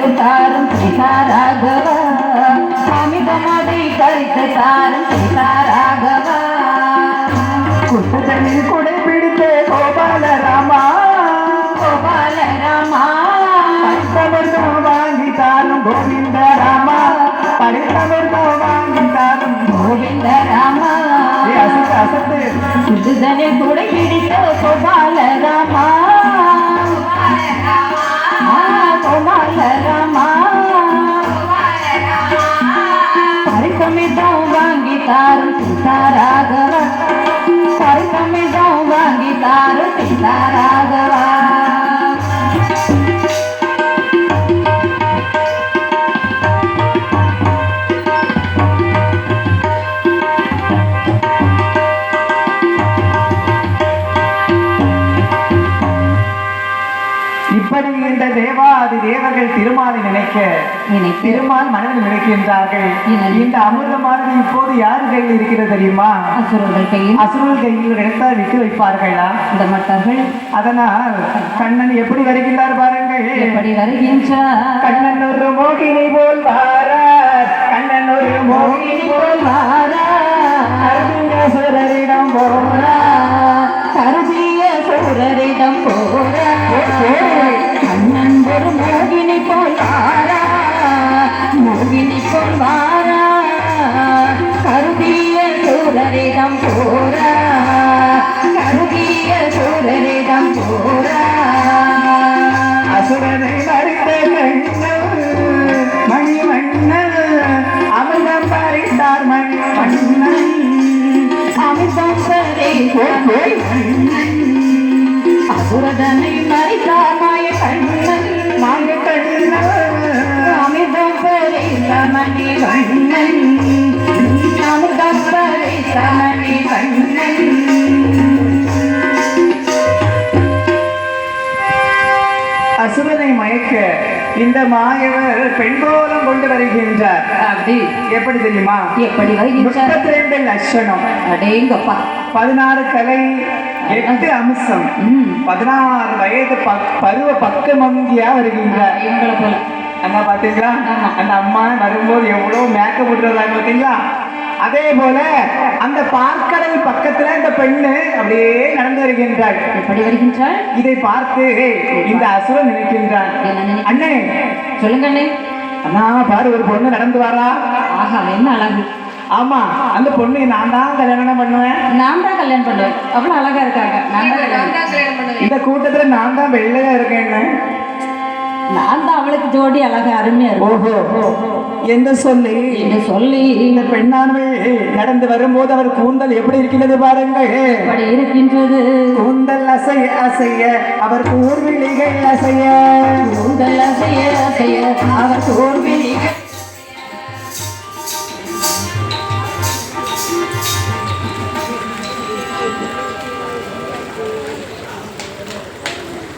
கழித்து தாரும் சீதாராகவ அமிதமதை கழித்து தாரும் சீதாராகவ குட்டத்தில் குடை பிடித்தே கோபால ராமா கோபால ராமா பரிசமர்தம் வாங்கி தாரும் கோவிந்த ராமா பரிசமர்தம் வாங்கி தாரும் கோவிந்த ராமா அசத்து அசத்து சுடுதனை குடை பிடித்த கோபால ராமா கோபால ராமா பரிசமிதம் வாங்கி தாரும் சீதாராகவ பரிசமிதம் வாங்கி தாரும் சீதாராகவ இப்படி இந்த தேவாதி தேவர்கள் திருமாலை நினைக்க திருமால் மனதில் நினைக்கின்றார்கள். இந்த அமிர்தமானது இப்போது யார் கையில் இருக்கிறது தெரியுமா? அசுரர்கள் கையில். அசுரர்கள் கையில் எடுத்தால் விட்டு வைப்பார்களா? இந்த மட்டர்கள். அதனால் கண்ணன் எப்படி வருகின்றார் பாருங்கள். எப்படி வருகின்றார்? கண்ணன் ஒரு மோகினி போல் வாரார். கண்ணன் ஒரு மோகினி போல் வாரார். சுரரிடம் போறார். கருதிய சூரரிடம் போறார். கண்ணன் ஒரு மோகினி போல் வாரா. மோகினி போல் வாரா. கருதிய சூரரிடம் போறா. கருதிய சூரரிடம் போறா. அசுரனை மறித்த கண்ணன் மணி மன்னன் அமிர்தம் பறித்தார் மணி மன்னன். அமிர்தம் பறித்தார் அசுரதனை மறித்தார் மாய கண்ணன். மாய கண்ணன் அமிர்தம் பறித்த மணி கண்ணன். அமிர்தம் பறித்த மணி கண்ணன். அசுரனை மயக்க இந்த மாயவர் பெண் கோலம் கொண்டு வருகின்றார். அப்படி எப்படி தெரியுமா? எப்படி வருகின்றார்? 32 லட்சணம். அடேங்கப்பா. 16 கலை 8 அம்சம் 16 வயது பருவ பக்கமங்கியா வருகின்றார். எங்களை போல. அண்ணா பாத்தீங்களா? அந்த அம்மா வரும்போது எவ்வளவு மேக்கப் விடுறதாங்க பாத்தீங்களா? அதே போல அந்த பார்க்கடல் பக்கத்துல இந்த பெண்ணு அப்படியே நடந்து வருகின்றாள். எப்படி வருகின்றாள்? இதை பார்த்து இந்த அசுரன் நினைக்கின்றான். அண்ணே சொல்லுங்க அண்ணே. அண்ணா பாரு, ஒரு பொண்ணு நடந்து வரா. ஆஹா, என்ன அழகு. ஆமா, அந்த பொண்ணு நான் தான் கல்யாணம் பண்ணுவேன். நான் தான் கல்யாணம் பண்ணுவேன். அவ்வளவு அழகா இருக்காங்க. நான் தான் கல்யாணம் பண்ணுவேன். இந்த கூட்டத்துல நான் தான் வெள்ளையா இருக்கேன். நான் தான் அவளுக்கு ஜோடி அழகா அருமையா இருக்கும். ஓஹோ என்று சொல்லி இந்த பெண்ணானவள் நடந்து வரும்போது அவர் கூந்தல் எப்படி இருக்கிறது பாருங்கள். எப்படி இருக்கின்றது? கூந்தல் அசைய அசைய அவர் கூர்விழிகள் அசைய. கூந்தல் அசைய அசைய அவர்